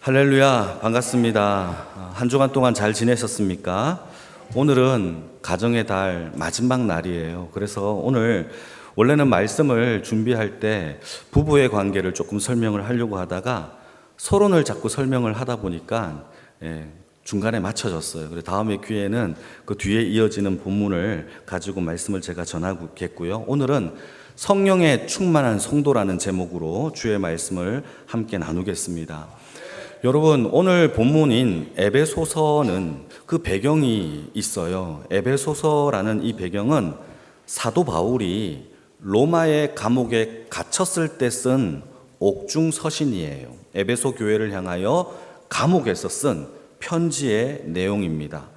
할렐루야, 반갑습니다. 한 주간 동안 잘 지내셨습니까? 오늘은 가정의 달 마지막 날이에요. 그래서 오늘 원래는 말씀을 준비할 때 부부의 관계를 조금 설명을 하려고 하다가 서론을 자꾸 설명을 하다 보니까 중간에 맞춰졌어요. 그래서 다음에 기회에는 그 뒤에 이어지는 본문을 가지고 말씀을 제가 전하겠고요. 오늘은 성령에 충만한 성도라는 제목으로 주의 말씀을 함께 나누겠습니다. 여러분, 오늘 본문인 에베소서는 그 배경이 있어요. 에베소서라는 이 배경은 사도 바울이 로마의 감옥에 갇혔을 때 쓴 옥중 서신이에요. 에베소 교회를 향하여 감옥에서 쓴 편지의 내용입니다.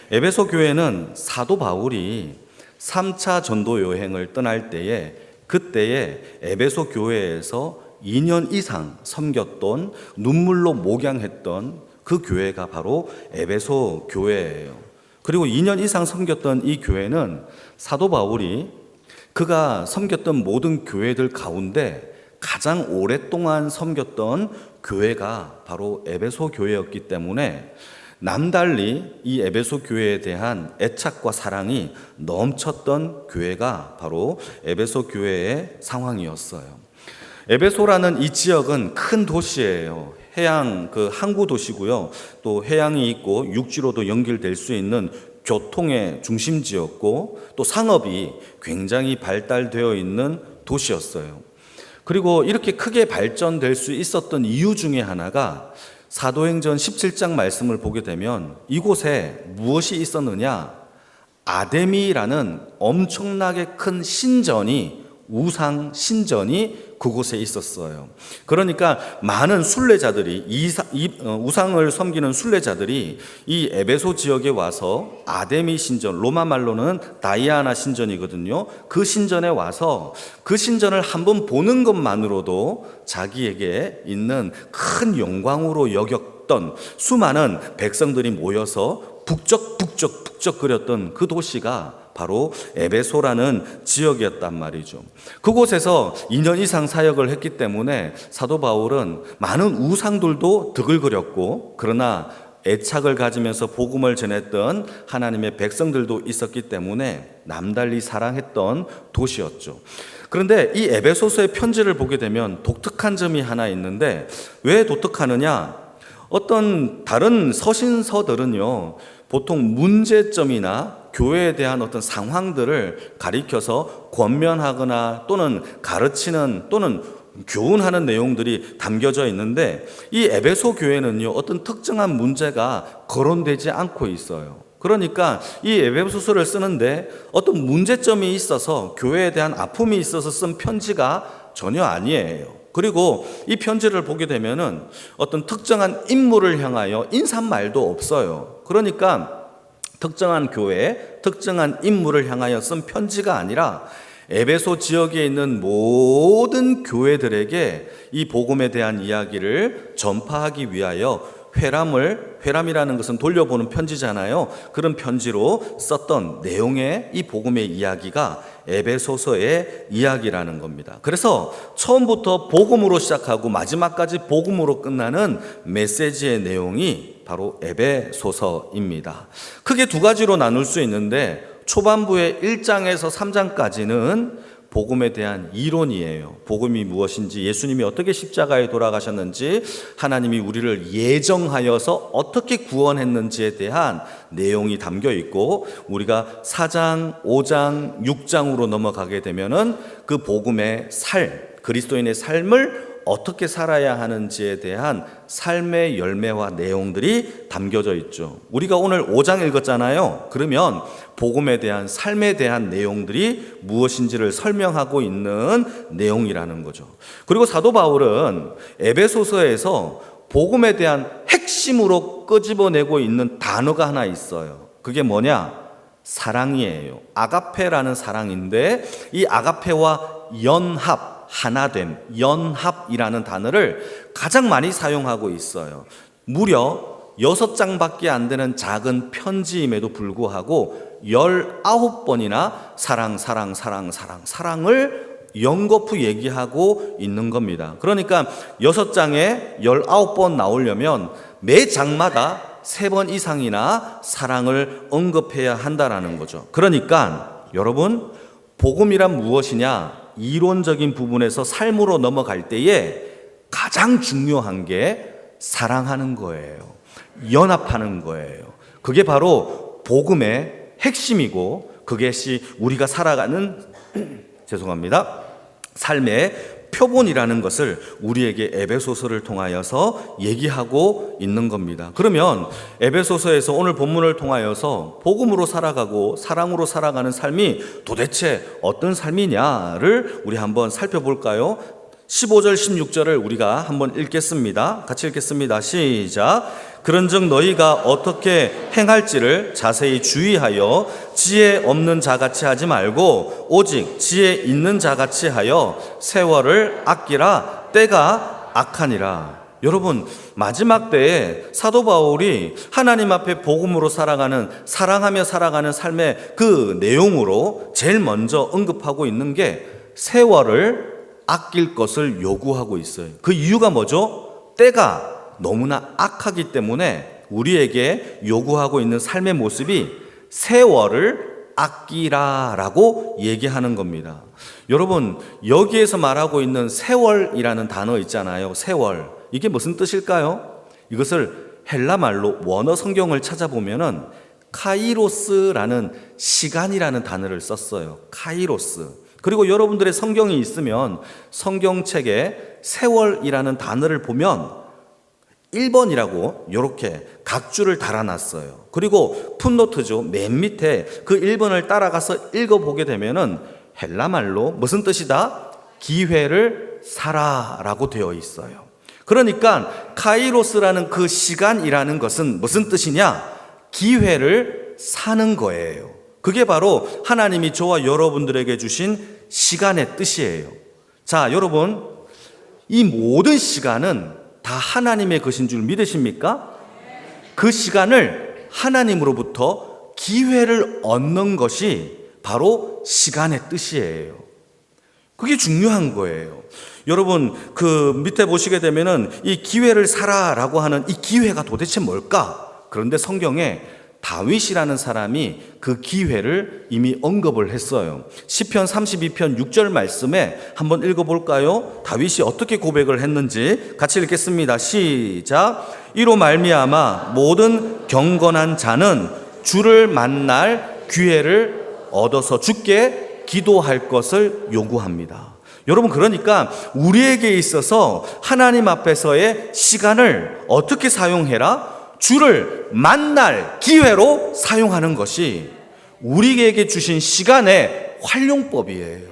에베소 교회는 사도 바울이 3차 전도 여행을 떠날 때에 그때에 에베소 교회에서 2년 이상 섬겼던, 눈물로 목양했던 그 교회가 바로 에베소 교회예요. 그리고 2년 이상 섬겼던 이 교회는 사도 바울이 그가 섬겼던 모든 교회들 가운데 가장 오랫동안 섬겼던 교회가 바로 에베소 교회였기 때문에 남달리 이 에베소 교회에 대한 애착과 사랑이 넘쳤던 교회가 바로 에베소 교회의 상황이었어요. 에베소라는 이 지역은 큰 도시예요. 해양, 항구 도시고요. 또 해양이 있고 육지로도 연결될 수 있는 교통의 중심지였고 또 상업이 굉장히 발달되어 있는 도시였어요. 그리고 이렇게 크게 발전될 수 있었던 이유 중에 하나가 사도행전 17장 말씀을 보게 되면 이곳에 무엇이 있었느냐? 아데미라는 엄청나게 큰 신전이, 우상 신전이 그곳에 있었어요. 그러니까 많은 순례자들이, 우상을 섬기는 순례자들이 이 에베소 지역에 와서 아데미 신전, 로마 말로는 다이아나 신전이거든요. 그 신전에 와서 그 신전을 한번 보는 것만으로도 자기에게 있는 큰 영광으로 여겼던 수많은 백성들이 모여서 북적북적거렸던 그 도시가 바로 에베소라는 지역이었단 말이죠. 그곳에서 2년 이상 사역을 했기 때문에 사도 바울은 많은 우상들도 드글거렸고, 그러나 애착을 가지면서 복음을 전했던 하나님의 백성들도 있었기 때문에 남달리 사랑했던 도시였죠. 그런데 이 에베소서의 편지를 보게 되면 독특한 점이 하나 있는데, 왜 독특하느냐? 어떤 다른 서신서들은요, 보통 문제점이나 교회에 대한 어떤 상황들을 가리켜서 권면하거나 또는 가르치는 또는 교훈하는 내용들이 담겨져 있는데, 이 에베소 교회는요, 어떤 특정한 문제가 거론되지 않고 있어요. 그러니까 이 에베소서를 쓰는데 어떤 문제점이 있어서, 교회에 대한 아픔이 있어서 쓴 편지가 전혀 아니에요. 그리고 이 편지를 보게 되면은 어떤 특정한 인물을 향하여 인사말도 없어요. 그러니까 특정한 교회, 특정한 인물을 향하여 쓴 편지가 아니라 에베소 지역에 있는 모든 교회들에게 이 복음에 대한 이야기를 전파하기 위하여 회람이라는 것은 돌려보는 편지잖아요. 그런 편지로 썼던 내용의 이 복음의 이야기가 에베소서의 이야기라는 겁니다. 그래서 처음부터 복음으로 시작하고 마지막까지 복음으로 끝나는 메시지의 내용이 바로 에베소서입니다. 크게 두 가지로 나눌 수 있는데, 초반부의 1장에서 3장까지는 복음에 대한 이론이에요. 복음이 무엇인지, 예수님이 어떻게 십자가에 돌아가셨는지, 하나님이 우리를 예정하여서 어떻게 구원했는지에 대한 내용이 담겨 있고, 우리가 4장, 5장, 6장으로 넘어가게 되면은 그 복음의 그리스도인의 삶을 어떻게 살아야 하는지에 대한 삶의 열매와 내용들이 담겨져 있죠. 우리가 오늘 5장 읽었잖아요. 그러면 복음에 대한, 삶에 대한 내용들이 무엇인지를 설명하고 있는 내용이라는 거죠. 그리고 사도 바울은 에베소서에서 복음에 대한 핵심으로 끄집어내고 있는 단어가 하나 있어요. 그게 뭐냐? 사랑이에요. 아가페라는 사랑인데, 이 아가페와 하나됨, 연합이라는 단어를 가장 많이 사용하고 있어요. 무려 6장밖에 안 되는 작은 편지임에도 불구하고 19번이나 사랑을 연거푸 얘기하고 있는 겁니다. 그러니까 6장에 19번 나오려면 매 장마다 3번 이상이나 사랑을 언급해야 한다라는 거죠. 그러니까 여러분, 복음이란 무엇이냐? 이론적인 부분에서 삶으로 넘어갈 때에 가장 중요한 게 사랑하는 거예요. 연합하는 거예요. 그게 바로 복음의 핵심이고, 그것이 우리가 살아가는 삶의 표본이라는 것을 우리에게 에베소서를 통하여서 얘기하고 있는 겁니다. 그러면 에베소서에서 오늘 본문을 통하여서 복음으로 살아가고 사랑으로 살아가는 삶이 도대체 어떤 삶이냐를 우리 한번 살펴볼까요? 15절 16절을 우리가 한번 읽겠습니다. 같이 읽겠습니다. 시작. 그런즉 너희가 어떻게 행할지를 자세히 주의하여 지혜 없는 자같이 하지 말고 오직 지혜 있는 자같이 하여 세월을 아끼라. 때가 악하니라. 여러분, 마지막 때에 사도 바울이 하나님 앞에 복음으로 살아가는, 사랑하며 살아가는 삶의 그 내용으로 제일 먼저 언급하고 있는 게 세월을 아낄 것을 요구하고 있어요. 그 이유가 뭐죠? 때가 너무나 악하기 때문에 우리에게 요구하고 있는 삶의 모습이 세월을 아끼라라고 얘기하는 겁니다. 여러분, 여기에서 말하고 있는 세월이라는 단어 있잖아요. 세월. 이게 무슨 뜻일까요? 이것을 헬라 말로 원어 성경을 찾아보면은 카이로스라는 시간이라는 단어를 썼어요. 카이로스. 그리고 여러분들의 성경이 있으면 성경책에 세월이라는 단어를 보면 1번이라고 이렇게 각주를 달아놨어요. 그리고 풋노트죠. 맨 밑에 그 1번을 따라가서 읽어보게 되면은 헬라말로 무슨 뜻이다? 기회를 사라라고 되어 있어요. 그러니까 카이로스라는 그 시간이라는 것은 무슨 뜻이냐? 기회를 사는 거예요. 그게 바로 하나님이 저와 여러분들에게 주신 시간의 뜻이에요. 자, 여러분, 이 모든 시간은 다 하나님의 것인 줄 믿으십니까? 그 시간을 하나님으로부터 기회를 얻는 것이 바로 시간의 뜻이에요. 그게 중요한 거예요. 여러분, 그 밑에 보시게 되면은 이 기회를 사라라고 하는 이 기회가 도대체 뭘까? 그런데 성경에 다윗이라는 사람이 그 기회를 이미 언급을 했어요. 시편 32편 6절 말씀에 한번 읽어볼까요? 다윗이 어떻게 고백을 했는지 같이 읽겠습니다. 시작. 이로 말미암아 모든 경건한 자는 주를 만날 기회를 얻어서 주께 기도할 것을 요구합니다. 여러분, 그러니까 우리에게 있어서 하나님 앞에서의 시간을 어떻게 사용해라? 주를 만날 기회로 사용하는 것이 우리에게 주신 시간의 활용법이에요.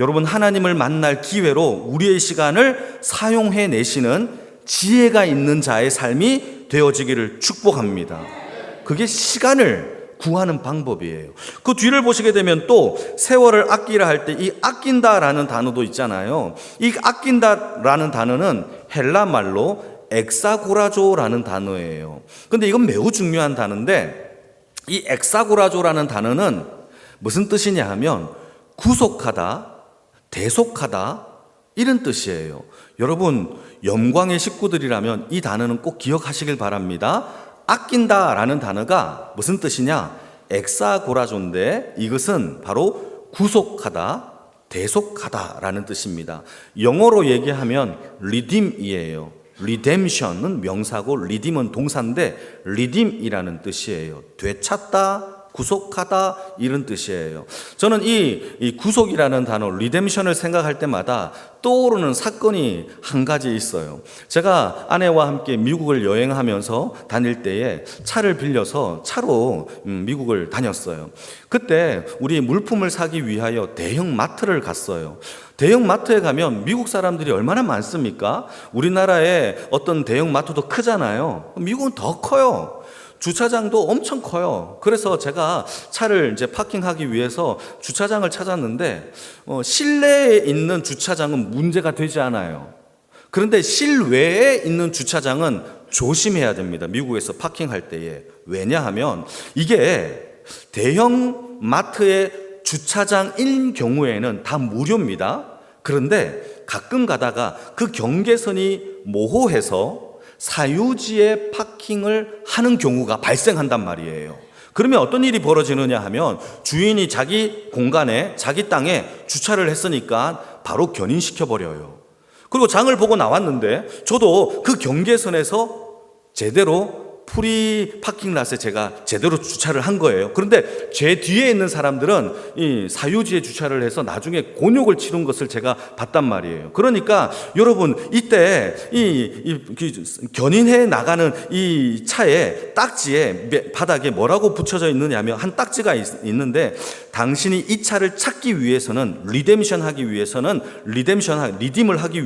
여러분, 하나님을 만날 기회로 우리의 시간을 사용해 내시는 지혜가 있는 자의 삶이 되어지기를 축복합니다. 그게 시간을 구하는 방법이에요. 그 뒤를 보시게 되면 또 세월을 아끼라 할 때 이 아낀다라는 단어도 있잖아요. 이 아낀다라는 단어는 헬라 말로 엑사고라조라는 단어예요. 근데 이건 매우 중요한 단어인데, 이 엑사고라조라는 단어는 무슨 뜻이냐 하면 구속하다, 대속하다, 이런 뜻이에요. 여러분, 영광의 식구들이라면 이 단어는 꼭 기억하시길 바랍니다. 아낀다라는 단어가 무슨 뜻이냐? 엑사고라조인데 이것은 바로 구속하다, 대속하다라는 뜻입니다. 영어로 얘기하면 redeem이에요. 리뎀션은 명사고 리딤은 동사인데 리딤이라는 뜻이에요. 되찾다, 구속하다, 이런 뜻이에요. 저는 이 구속이라는 단어, 리뎀션을 생각할 때마다 떠오르는 사건이 한 가지 있어요. 제가 아내와 함께 미국을 여행하면서 다닐 때에 차를 빌려서 차로 미국을 다녔어요. 그때 우리 물품을 사기 위하여 대형 마트를 갔어요. 대형 마트에 가면 미국 사람들이 얼마나 많습니까? 우리나라의 어떤 대형 마트도 크잖아요. 미국은 더 커요. 주차장도 엄청 커요. 그래서 제가 차를 이제 파킹하기 위해서 주차장을 찾았는데 실내에 있는 주차장은 문제가 되지 않아요. 그런데 실외에 있는 주차장은 조심해야 됩니다. 미국에서 파킹할 때에. 왜냐하면 이게 대형 마트의 주차장인 경우에는 다 무료입니다. 그런데 가끔 가다가 그 경계선이 모호해서 사유지에 파킹을 하는 경우가 발생한단 말이에요. 그러면 어떤 일이 벌어지느냐 하면 주인이 자기 공간에 자기 땅에 주차를 했으니까 바로 견인시켜버려요. 그리고 장을 보고 나왔는데 저도 그 경계선에서 제대로 프리 파킹랏에 제가 제대로 주차를 한 거예요. 그런데 제 뒤에 있는 사람들은 이 사유지에 주차를 해서 나중에 곤욕을 치른 것을 제가 봤단 말이에요. 그러니까 여러분, 이때 견인해 나가는 이 차에 딱지에 바닥에 뭐라고 붙여져 있느냐 하면 한 딱지가 있는데, 당신이 이 차를 찾기 위해서는 리뎀을 하기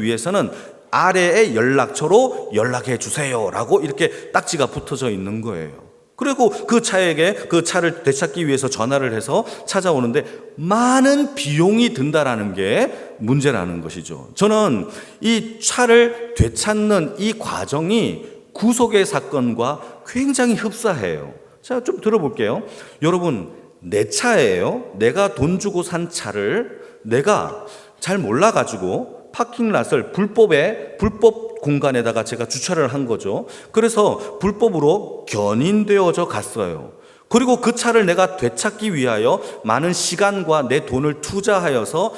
위해서는 아래의 연락처로 연락해 주세요 라고 이렇게 딱지가 붙어져 있는 거예요. 그리고 그 차를 되찾기 위해서 전화를 해서 찾아오는데 많은 비용이 든다라는 게 문제라는 것이죠. 저는 이 차를 되찾는 이 과정이 구속의 사건과 굉장히 흡사해요. 자, 좀 들어볼게요. 여러분, 내 차예요. 내가 돈 주고 산 차를 내가 잘 몰라가지고 파킹랏을 불법 공간에다가 제가 주차를 한 거죠. 그래서 불법으로 견인되어져 갔어요. 그리고 그 차를 내가 되찾기 위하여 많은 시간과 내 돈을 투자하여서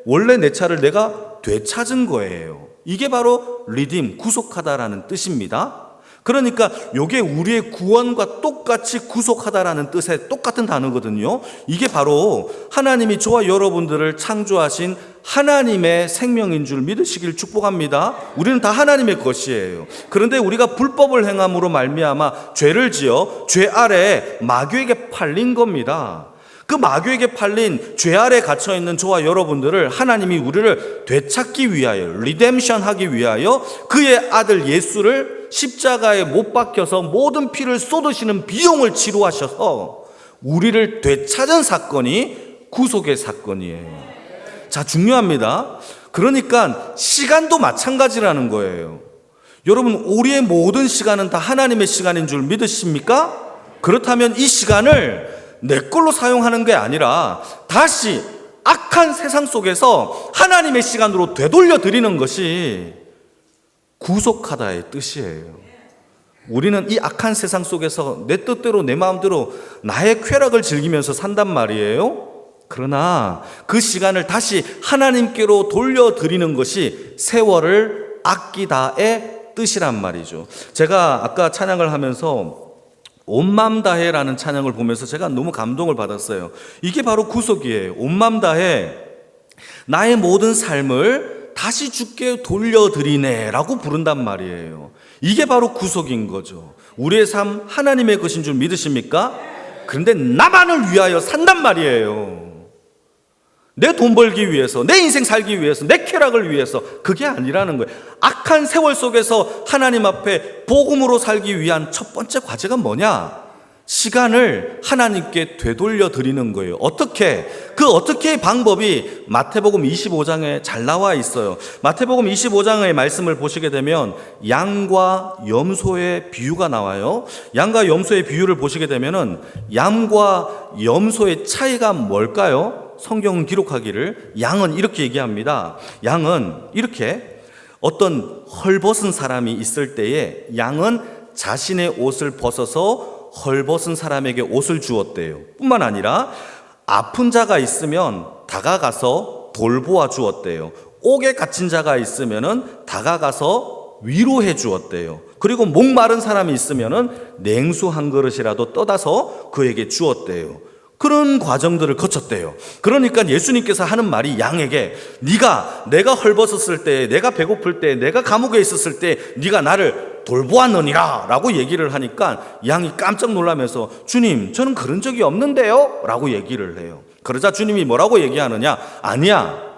원래 내 차를 내가 되찾은 거예요. 이게 바로 리딤, 구속하다라는 뜻입니다. 그러니까 이게 우리의 구원과 똑같이 구속하다라는 뜻의 똑같은 단어거든요. 이게 바로 하나님이 저와 여러분들을 창조하신 하나님의 생명인 줄 믿으시길 축복합니다. 우리는 다 하나님의 것이에요. 그런데 우리가 불법을 행함으로 말미암아 죄를 지어 죄 아래에 마귀에게 팔린 겁니다. 그 마귀에게 팔린 죄 아래 갇혀 있는 저와 여러분들을 하나님이 우리를 되찾기 위하여, 리뎀션 하기 위하여 그의 아들 예수를 십자가에 못 박혀서 모든 피를 쏟으시는 비용을 치루하셔서 우리를 되찾은 사건이 구속의 사건이에요. 자, 중요합니다. 그러니까 시간도 마찬가지라는 거예요. 여러분, 우리의 모든 시간은 다 하나님의 시간인 줄 믿으십니까? 그렇다면 이 시간을 내 걸로 사용하는 게 아니라 다시 악한 세상 속에서 하나님의 시간으로 되돌려 드리는 것이 구속하다의 뜻이에요. 우리는 이 악한 세상 속에서 내 뜻대로 내 마음대로 나의 쾌락을 즐기면서 산단 말이에요. 그러나 그 시간을 다시 하나님께로 돌려드리는 것이 세월을 아끼다의 뜻이란 말이죠. 제가 아까 찬양을 하면서 온 맘 다해라는 찬양을 보면서 제가 너무 감동을 받았어요. 이게 바로 구속이에요. 온 맘 다해, 나의 모든 삶을 다시 주께 돌려드리네 라고 부른단 말이에요. 이게 바로 구속인 거죠. 우리의 삶 하나님의 것인 줄 믿으십니까? 그런데 나만을 위하여 산단 말이에요. 내 돈 벌기 위해서, 내 인생 살기 위해서, 내 쾌락을 위해서, 그게 아니라는 거예요. 악한 세월 속에서 하나님 앞에 복음으로 살기 위한 첫 번째 과제가 뭐냐? 시간을 하나님께 되돌려 드리는 거예요. 어떻게? 그 어떻게의 방법이 마태복음 25장에 잘 나와 있어요. 마태복음 25장의 말씀을 보시게 되면 양과 염소의 비유가 나와요. 양과 염소의 비유를 보시게 되면은 양과 염소의 차이가 뭘까요? 성경은 기록하기를 양은 이렇게 얘기합니다. 양은 이렇게 어떤 헐벗은 사람이 있을 때에 양은 자신의 옷을 벗어서 헐벗은 사람에게 옷을 주었대요. 뿐만 아니라 아픈 자가 있으면 다가가서 돌보아 주었대요. 옥에 갇힌 자가 있으면은 다가가서 위로해 주었대요. 그리고 목마른 사람이 있으면은 냉수 한 그릇이라도 떠다서 그에게 주었대요. 그런 과정들을 거쳤대요. 그러니까 예수님께서 하는 말이 양에게, 내가 헐벗었을 때, 내가 배고플 때, 내가 감옥에 있었을 때 네가 나를 돌보았느니라 라고 얘기를 하니까 양이 깜짝 놀라면서, 주님, 저는 그런 적이 없는데요 라고 얘기를 해요. 그러자 주님이 뭐라고 얘기하느냐? 아니야,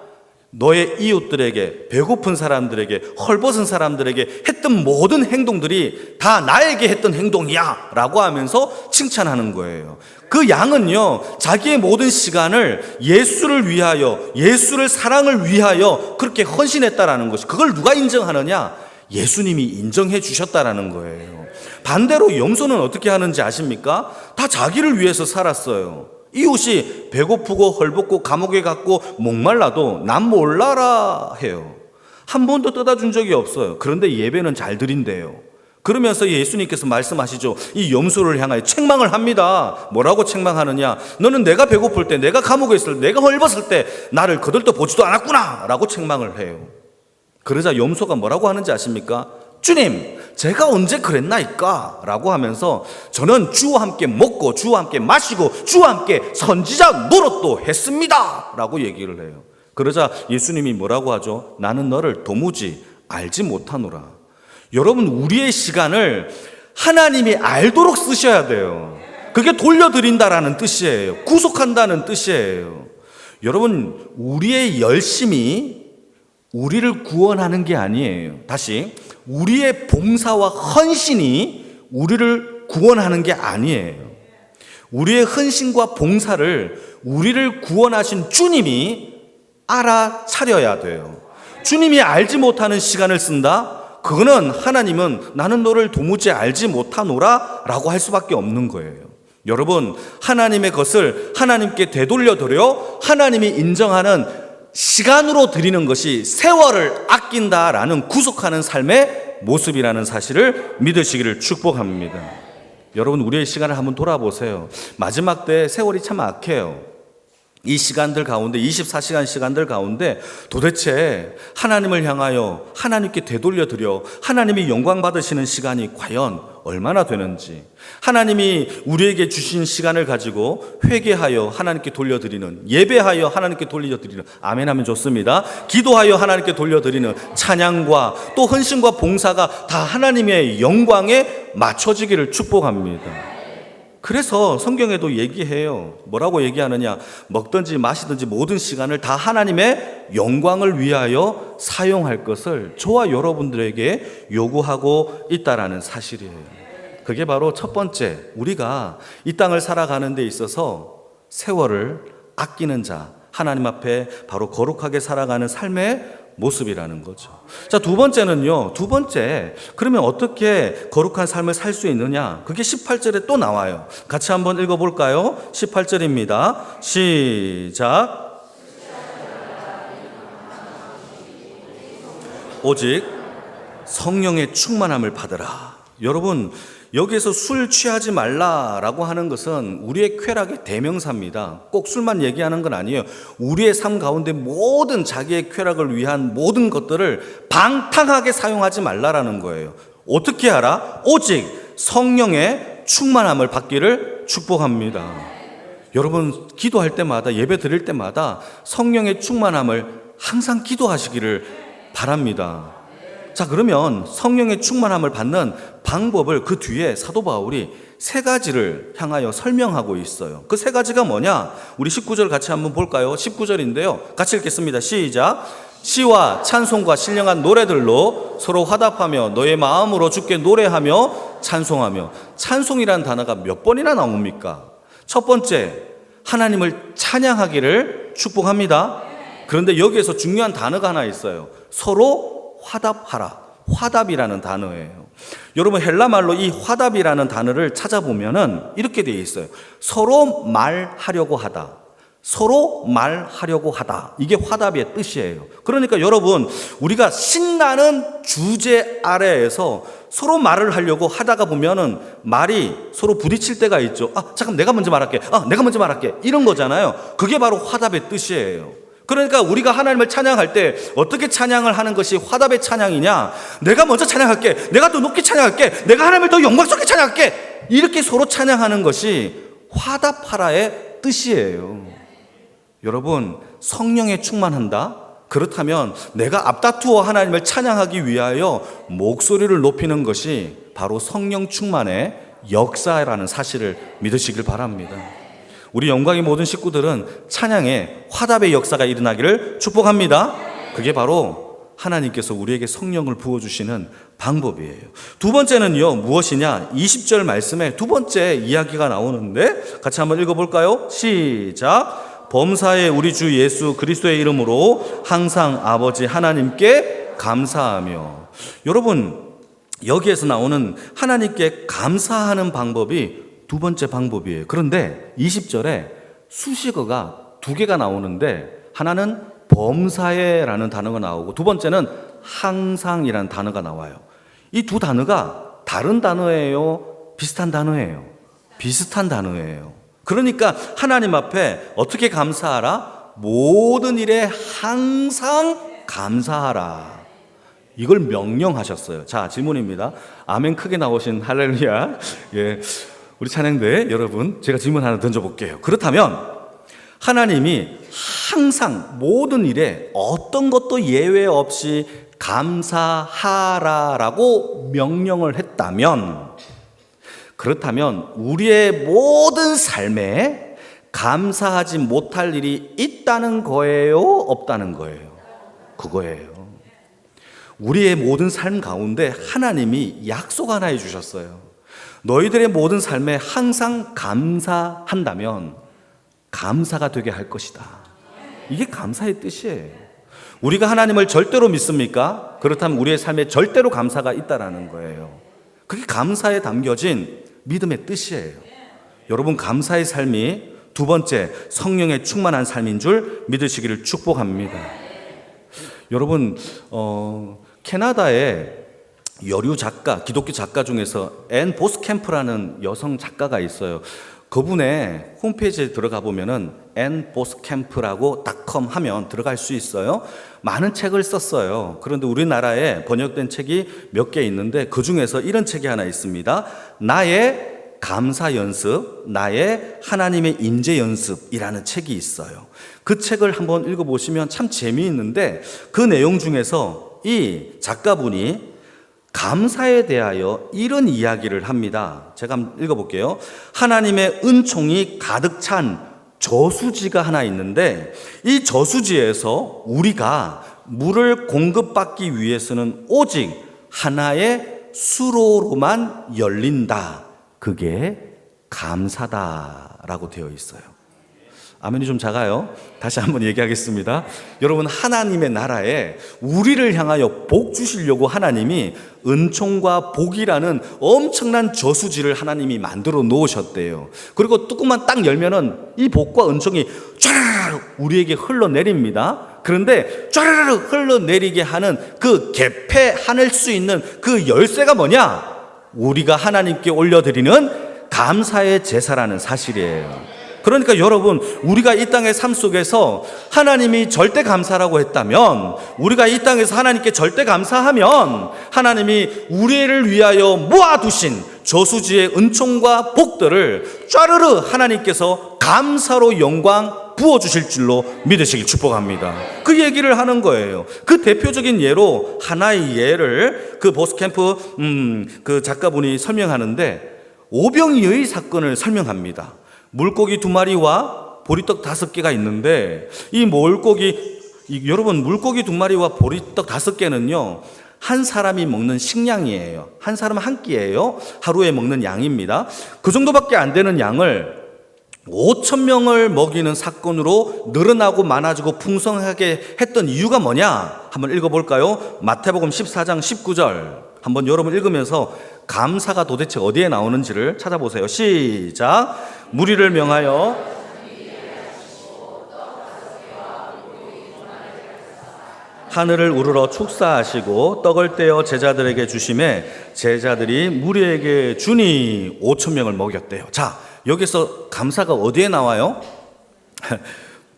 너의 이웃들에게, 배고픈 사람들에게, 헐벗은 사람들에게 했던 모든 행동들이 다 나에게 했던 행동이야 라고 하면서 칭찬하는 거예요. 그 양은요, 자기의 모든 시간을 예수를 위하여, 예수를 사랑을 위하여 그렇게 헌신했다라는 것이, 그걸 누가 인정하느냐? 예수님이 인정해 주셨다라는 거예요. 반대로 염소는 어떻게 하는지 아십니까? 다 자기를 위해서 살았어요. 이웃이 배고프고 헐벗고 감옥에 갔고 목말라도 난 몰라라 해요. 한 번도 떠다 준 적이 없어요. 그런데 예배는 잘 드린대요. 그러면서 예수님께서 말씀하시죠. 이 염소를 향하여 책망을 합니다. 뭐라고 책망하느냐? 너는 내가 배고플 때, 내가 감옥에 있을 때, 내가 헐벗을 때 나를 거들떠 보지도 않았구나 라고 책망을 해요. 그러자 염소가 뭐라고 하는지 아십니까? 주님, 제가 언제 그랬나이까? 라고 하면서 저는 주와 함께 먹고 주와 함께 마시고 주와 함께 선지자 노릇도 했습니다 라고 얘기를 해요. 그러자 예수님이 뭐라고 하죠? 나는 너를 도무지 알지 못하노라. 여러분, 우리의 시간을 하나님이 알도록 쓰셔야 돼요. 그게 돌려드린다라는 뜻이에요. 구속한다는 뜻이에요. 여러분, 우리의 열심이 우리를 구원하는 게 아니에요. 다시, 우리의 봉사와 헌신이 우리를 구원하는 게 아니에요. 우리의 헌신과 봉사를 우리를 구원하신 주님이 알아차려야 돼요. 주님이 알지 못하는 시간을 쓴다? 그거는 하나님은 나는 너를 도무지 알지 못하노라 라고 할 수밖에 없는 거예요. 여러분, 하나님의 것을 하나님께 되돌려 드려 하나님이 인정하는 시간으로 드리는 것이 세월을 아낀다라는 구속하는 삶의 모습이라는 사실을 믿으시기를 축복합니다. 여러분, 우리의 시간을 한번 돌아보세요. 마지막 때 세월이 참 악해요. 이 시간들 가운데, 24시간 시간들 가운데 도대체 하나님을 향하여 하나님께 되돌려 드려 하나님이 영광 받으시는 시간이 과연 얼마나 되는지, 하나님이 우리에게 주신 시간을 가지고 회개하여 하나님께 돌려드리는, 예배하여 하나님께 돌려드리는, 아멘 하면 좋습니다. 기도하여 하나님께 돌려드리는 찬양과 또 헌신과 봉사가 다 하나님의 영광에 맞춰지기를 축복합니다. 그래서 성경에도 얘기해요. 뭐라고 얘기하느냐? 먹든지 마시든지 모든 시간을 다 하나님의 영광을 위하여 사용할 것을 저와 여러분들에게 요구하고 있다라는 사실이에요. 그게 바로 첫 번째, 우리가 이 땅을 살아가는 데 있어서 세월을 아끼는 자, 하나님 앞에 바로 거룩하게 살아가는 삶의 모습이라는 거죠. 자, 두 번째는요. 그러면 어떻게 거룩한 삶을 살 수 있느냐? 그게 18절에 또 나와요. 같이 한번 읽어볼까요? 18절입니다. 시작. 오직 성령의 충만함을 받으라. 여러분, 여기에서 술 취하지 말라라고 하는 것은 우리의 쾌락의 대명사입니다. 꼭 술만 얘기하는 건 아니에요. 우리의 삶 가운데 모든 자기의 쾌락을 위한 모든 것들을 방탕하게 사용하지 말라라는 거예요. 어떻게 하라? 오직 성령의 충만함을 받기를 축복합니다. 여러분, 기도할 때마다, 예배 드릴 때마다 성령의 충만함을 항상 기도하시기를 바랍니다. 자, 그러면 성령의 충만함을 받는 방법을 그 뒤에 사도 바울이 세 가지를 향하여 설명하고 있어요. 그 세 가지가 뭐냐? 우리 19절 같이 한번 볼까요? 19절인데요. 같이 읽겠습니다. 시작. 시와 찬송과 신령한 노래들로 서로 화답하며 너의 마음으로 주께 노래하며 찬송하며. 찬송이라는 단어가 몇 번이나 나옵니까? 첫 번째, 하나님을 찬양하기를 축복합니다. 그런데 여기에서 중요한 단어가 하나 있어요. 서로 화답하라. 화답이라는 단어예요. 여러분, 헬라말로 이 화답이라는 단어를 찾아보면은 이렇게 되어 있어요. 서로 말하려고 하다. 서로 말하려고 하다. 이게 화답의 뜻이에요. 그러니까 여러분, 우리가 신나는 주제 아래에서 서로 말을 하려고 하다가 보면은 말이 서로 부딪힐 때가 있죠. 잠깐 내가 먼저 말할게. 내가 먼저 말할게. 이런 거잖아요. 그게 바로 화답의 뜻이에요. 그러니까 우리가 하나님을 찬양할 때 어떻게 찬양을 하는 것이 화답의 찬양이냐? 내가 먼저 찬양할게. 내가 더 높게 찬양할게. 내가 하나님을 더 영광스럽게 찬양할게. 이렇게 서로 찬양하는 것이 화답하라의 뜻이에요. 여러분, 성령에 충만한다? 그렇다면 내가 앞다투어 하나님을 찬양하기 위하여 목소리를 높이는 것이 바로 성령 충만의 역사라는 사실을 믿으시길 바랍니다. 우리 영광의 모든 식구들은 찬양에 화답의 역사가 일어나기를 축복합니다. 그게 바로 하나님께서 우리에게 성령을 부어주시는 방법이에요. 두 번째는요, 무엇이냐? 20절 말씀에 두 번째 이야기가 나오는데 같이 한번 읽어볼까요? 시작. 범사에 우리 주 예수 그리스도의 이름으로 항상 아버지 하나님께 감사하며. 여러분, 여기에서 나오는 하나님께 감사하는 방법이 두 번째 방법이에요. 그런데 20절에 수식어가 두 개가 나오는데 하나는 범사에라는 단어가 나오고 두 번째는 항상이라는 단어가 나와요. 이 두 단어가 다른 단어예요? 비슷한 단어예요? 비슷한 단어예요. 그러니까 하나님 앞에 어떻게 감사하라? 모든 일에 항상 감사하라. 이걸 명령하셨어요. 자, 질문입니다. 아멘 크게 나오신 할렐루야. 예, 우리 찬양대 여러분, 제가 질문 하나 던져볼게요. 그렇다면 하나님이 항상 모든 일에 어떤 것도 예외 없이 감사하라라고 명령을 했다면, 그렇다면 우리의 모든 삶에 감사하지 못할 일이 있다는 거예요? 없다는 거예요? 그거예요. 우리의 모든 삶 가운데 하나님이 약속 하나 해주셨어요. 너희들의 모든 삶에 항상 감사한다면 감사가 되게 할 것이다. 이게 감사의 뜻이에요. 우리가 하나님을 절대로 믿습니까? 그렇다면 우리의 삶에 절대로 감사가 있다라는 거예요. 그게 감사에 담겨진 믿음의 뜻이에요. 여러분, 감사의 삶이 두 번째, 성령에 충만한 삶인 줄 믿으시기를 축복합니다. 여러분, 캐나다의 여류 작가, 기독교 작가 중에서 앤 보스캠프라는 여성 작가가 있어요. 그분의 홈페이지에 들어가 보면은 nboscamp라고 .com 하면 들어갈 수 있어요. 많은 책을 썼어요. 그런데 우리나라에 번역된 책이 몇 개 있는데 그 중에서 이런 책이 하나 있습니다. 나의 감사 연습, 나의 하나님의 임재 연습이라는 책이 있어요. 그 책을 한번 읽어보시면 참 재미있는데 그 내용 중에서 이 작가분이 감사에 대하여 이런 이야기를 합니다. 제가 한번 읽어볼게요. 하나님의 은총이 가득 찬 저수지가 하나 있는데 이 저수지에서 우리가 물을 공급받기 위해서는 오직 하나의 수로로만 열린다. 그게 감사다라고 되어 있어요. 아멘이 좀 작아요. 다시 한번 얘기하겠습니다. 여러분, 하나님의 나라에 우리를 향하여 복 주시려고 하나님이 은총과 복이라는 엄청난 저수지를 하나님이 만들어 놓으셨대요. 그리고 뚜껑만 딱 열면은 이 복과 은총이 쫙 우리에게 흘러내립니다. 그런데 쫙 흘러내리게 하는 그 개폐할 수 있는 그 열쇠가 뭐냐? 우리가 하나님께 올려드리는 감사의 제사라는 사실이에요. 그러니까 여러분, 우리가 이 땅의 삶 속에서 하나님이 절대 감사라고 했다면, 우리가 이 땅에서 하나님께 절대 감사하면 하나님이 우리를 위하여 모아두신 저수지의 은총과 복들을 쫘르르 하나님께서 감사로 영광 부어주실 줄로 믿으시길 축복합니다. 그 얘기를 하는 거예요. 그 대표적인 예로 하나의 예를 그 보스캠프 그 작가분이 설명하는데 오병이의 사건을 설명합니다. 물고기 2마리와 보리떡 5개가 있는데 이 여러분, 물고기 2마리와 보리떡 5개는요 한 사람이 먹는 식량이에요. 한 사람 한 끼예요. 하루에 먹는 양입니다. 그 정도밖에 안 되는 양을 5,000명을 먹이는 사건으로 늘어나고 많아지고 풍성하게 했던 이유가 뭐냐? 한번 읽어볼까요? 마태복음 14장 19절 한번 여러분 읽으면서 감사가 도대체 어디에 나오는지를 찾아보세요. 시작. 무리를 명하여 하늘을 우러러 축사하시고 떡을 떼어 제자들에게 주심에 제자들이 무리에게 주니 5,000명을 먹였대요. 자, 여기서 감사가 어디에 나와요?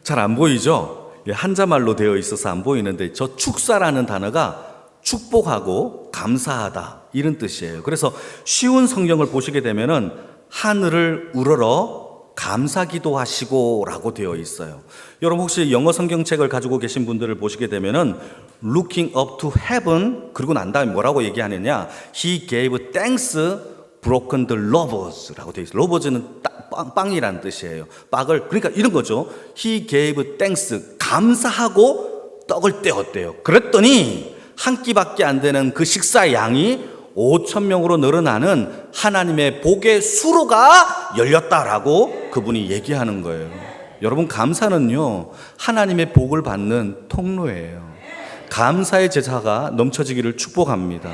잘 안 보이죠? 한자말로 되어 있어서 안 보이는데 저 축사라는 단어가 축복하고 감사하다 이런 뜻이에요. 그래서 쉬운 성경을 보시게 되면은 하늘을 우러러 감사기도 하시고 라고 되어 있어요. 여러분 혹시 영어 성경책을 가지고 계신 분들을 보시게 되면은 looking up to heaven 그리고 난 다음에 뭐라고 얘기하느냐, He gave thanks broken the loaves 라고 되어 있어요. loaves는 빵이라는 뜻이에요. 빵을, 그러니까 이런 거죠. He gave thanks, 감사하고 떡을 떼었대요. 그랬더니 한 끼밖에 안 되는 그 식사 양이 5,000명으로 늘어나는 하나님의 복의 수로가 열렸다라고 그분이 얘기하는 거예요. 여러분, 감사는요 하나님의 복을 받는 통로예요. 감사의 제사가 넘쳐지기를 축복합니다.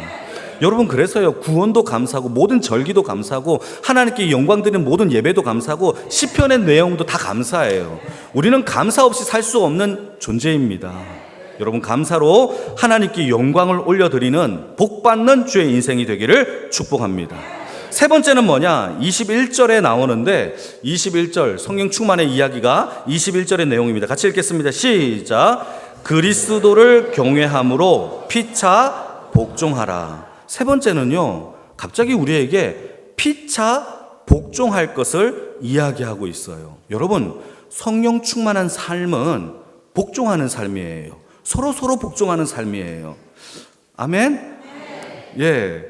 여러분, 그래서요, 구원도 감사하고 모든 절기도 감사하고 하나님께 영광 드리는 모든 예배도 감사하고 시편의 내용도 다 감사해요. 우리는 감사 없이 살 수 없는 존재입니다. 여러분, 감사로 하나님께 영광을 올려드리는 복받는 주의 인생이 되기를 축복합니다. 세 번째는 뭐냐? 21절에 나오는데 21절 성령 충만의 이야기가 21절의 내용입니다. 같이 읽겠습니다. 시작. 그리스도를 경외함으로 피차 복종하라. 세 번째는요, 갑자기 우리에게 피차 복종할 것을 이야기하고 있어요. 여러분, 성령 충만한 삶은 복종하는 삶이에요. 서로 복종하는 삶이에요. 아멘? 예.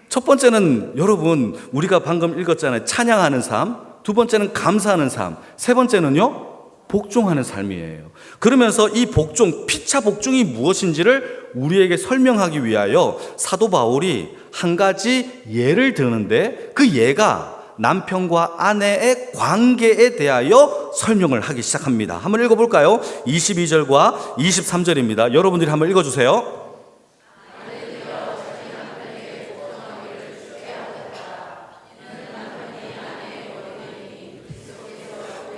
첫 번째는 여러분, 우리가 방금 읽었잖아요. 찬양하는 삶. 두 번째는 감사하는 삶. 세 번째는요, 복종하는 삶이에요. 그러면서 이 복종, 피차 복종이 무엇인지를 우리에게 설명하기 위하여 사도 바울이 한 가지 예를 드는데 그 예가 남편과 아내의 관계에 대하여 설명을 하기 시작합니다. 한번 읽어볼까요? 22절과 23절입니다. 여러분들이 한번 읽어주세요.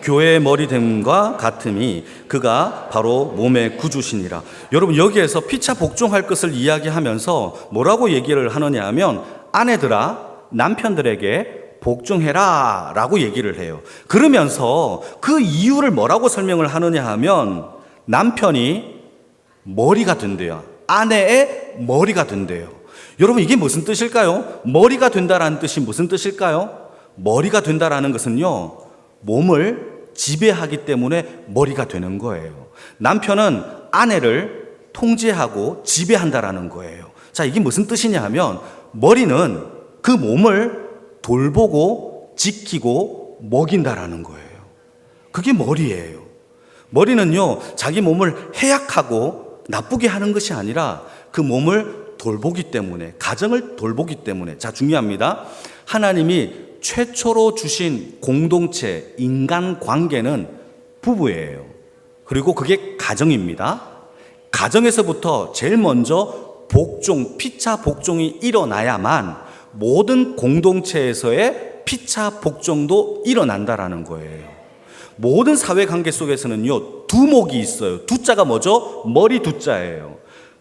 교회의 머리됨과 같음이 그가 바로 몸의 구주시니라. 여러분, 여기에서 피차 복종할 것을 이야기하면서 뭐라고 얘기를 하느냐 하면, 아내들아 남편들에게 복종해라 라고 얘기를 해요. 그러면서 그 이유를 뭐라고 설명을 하느냐 하면, 남편이 머리가 된대요. 아내의 머리가 된대요. 여러분, 이게 무슨 뜻일까요? 머리가 된다라는 뜻이 무슨 뜻일까요? 머리가 된다라는 것은요, 몸을 지배하기 때문에 머리가 되는 거예요. 남편은 아내를 통제하고 지배한다라는 거예요. 자, 이게 무슨 뜻이냐 하면, 머리는 그 몸을 돌보고 지키고 먹인다라는 거예요. 그게 머리예요. 머리는요, 자기 몸을 해약하고 나쁘게 하는 것이 아니라 그 몸을 돌보기 때문에, 가정을 돌보기 때문에. 자, 중요합니다. 하나님이 최초로 주신 공동체, 인간 관계는 부부예요. 그리고 그게 가정입니다. 가정에서부터 제일 먼저 복종, 피차 복종이 일어나야만 모든 공동체에서의 피차 복종도 일어난다라는 거예요. 모든 사회관계 속에서는요, 두목이 있어요. 두자가 뭐죠? 머리 두자예요.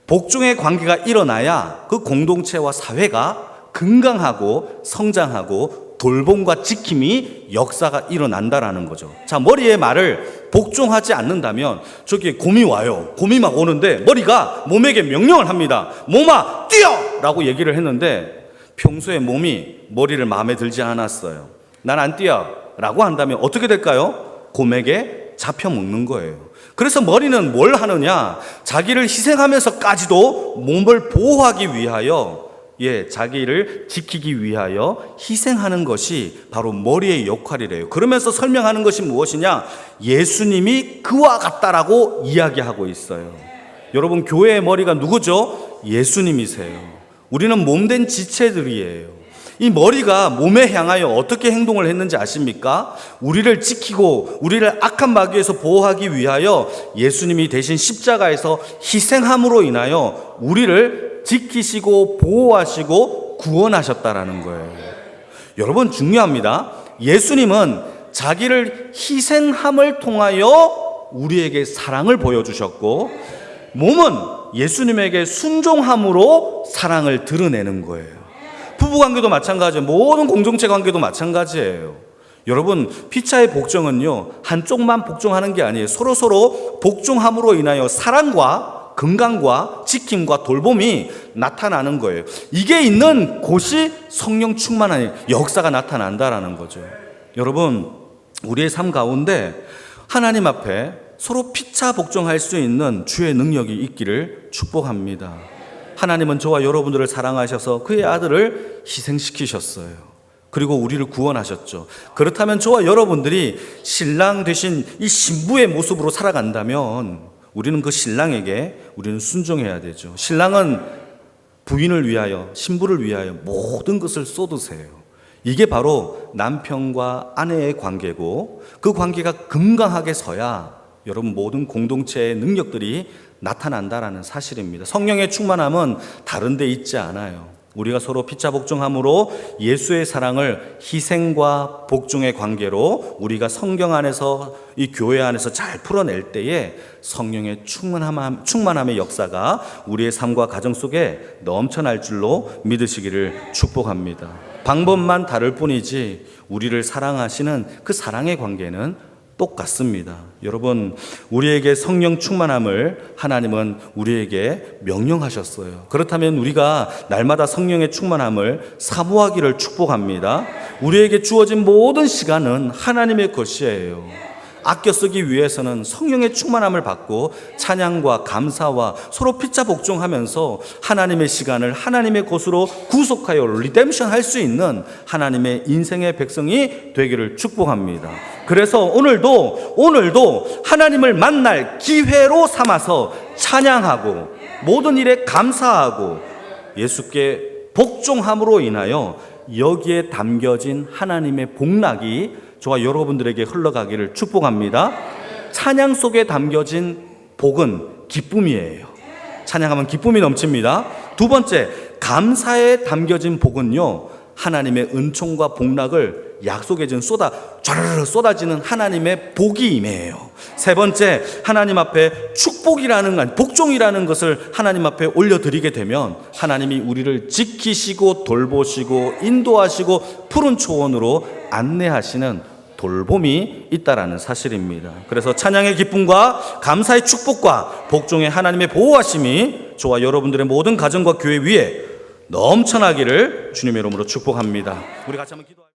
복종의 관계가 일어나야 그 공동체와 사회가 건강하고 성장하고 돌봄과 지킴이, 역사가 일어난다라는 거죠. 자, 머리의 말을 복종하지 않는다면 저기에 곰이 와요. 곰이 막 오는데 머리가 몸에게 명령을 합니다. 몸아 뛰어! 라고 얘기를 했는데 평소에 몸이 머리를 마음에 들지 않았어요. 난 안 뛰어 라고 한다면 어떻게 될까요? 곰에게 잡혀먹는 거예요. 그래서 머리는 뭘 하느냐? 자기를 희생하면서까지도 몸을 보호하기 위하여, 자기를 지키기 위하여 희생하는 것이 바로 머리의 역할이래요. 그러면서 설명하는 것이 무엇이냐? 예수님이 그와 같다라고 이야기하고 있어요. 여러분, 교회의 머리가 누구죠? 예수님이세요. 우리는 몸된 지체들이에요. 이 머리가 몸에 향하여 어떻게 행동을 했는지 아십니까? 우리를 지키고 우리를 악한 마귀에서 보호하기 위하여 예수님이 대신 십자가에서 희생함으로 인하여 우리를 지키시고 보호하시고 구원하셨다라는 거예요. 여러분, 중요합니다. 예수님은 자기를 희생함을 통하여 우리에게 사랑을 보여주셨고, 몸은 예수님에게 순종함으로 사랑을 드러내는 거예요. 부부관계도 마찬가지예요. 모든 공동체 관계도 마찬가지예요. 여러분, 피차의 복종은요, 한쪽만 복종하는 게 아니에요. 서로 복종함으로 인하여 사랑과 건강과 지킴과 돌봄이 나타나는 거예요. 이게 있는 곳이 성령 충만한 역사가 나타난다라는 거죠. 여러분, 우리의 삶 가운데 하나님 앞에 서로 피차 복종할 수 있는 주의 능력이 있기를 축복합니다. 하나님은 저와 여러분들을 사랑하셔서 그의 아들을 희생시키셨어요. 그리고 우리를 구원하셨죠. 그렇다면 저와 여러분들이 신랑 되신 이 신부의 모습으로 살아간다면 우리는 그 신랑에게 우리는 순종해야 되죠. 신랑은 부인을 위하여, 신부를 위하여 모든 것을 쏟으세요. 이게 바로 남편과 아내의 관계고, 그 관계가 건강하게 서야 여러분 모든 공동체의 능력들이 나타난다라는 사실입니다. 성령의 충만함은 다른 데 있지 않아요. 우리가 서로 피차 복종함으로 예수의 사랑을 희생과 복종의 관계로 우리가 성경 안에서 이 교회 안에서 잘 풀어낼 때에 성령의 충만함의 역사가 우리의 삶과 가정 속에 넘쳐날 줄로 믿으시기를 축복합니다. 방법만 다를 뿐이지 우리를 사랑하시는 그 사랑의 관계는 똑같습니다. 여러분, 우리에게 성령 충만함을 하나님은 우리에게 명령하셨어요. 그렇다면 우리가 날마다 성령의 충만함을 사모하기를 축복합니다. 우리에게 주어진 모든 시간은 하나님의 것이에요. 아껴 쓰기 위해서는 성령의 충만함을 받고 찬양과 감사와 서로 피차 복종하면서 하나님의 시간을 하나님의 것으로 구속하여 리뎀션 할 수 있는 하나님의 인생의 백성이 되기를 축복합니다. 그래서 오늘도 하나님을 만날 기회로 삼아서 찬양하고 모든 일에 감사하고 예수께 복종함으로 인하여 여기에 담겨진 하나님의 복락이 저와 여러분들에게 흘러가기를 축복합니다. 찬양 속에 담겨진 복은 기쁨이에요. 찬양하면 기쁨이 넘칩니다. 두 번째, 감사에 담겨진 복은요, 하나님의 은총과 복락을 약속의 전 좌르르 쏟아지는 하나님의 복이 임해요. 세 번째, 하나님 앞에 축복이라는 복종이라는 것을 하나님 앞에 올려드리게 되면 하나님이 우리를 지키시고 돌보시고 인도하시고 푸른 초원으로 안내하시는 돌봄이 있다라는 사실입니다. 그래서 찬양의 기쁨과 감사의 축복과 복종의 하나님의 보호하심이 저와 여러분들의 모든 가정과 교회 위에 넘쳐나기를 주님의 이름으로 축복합니다. 우리 같이 한번 기도할까요?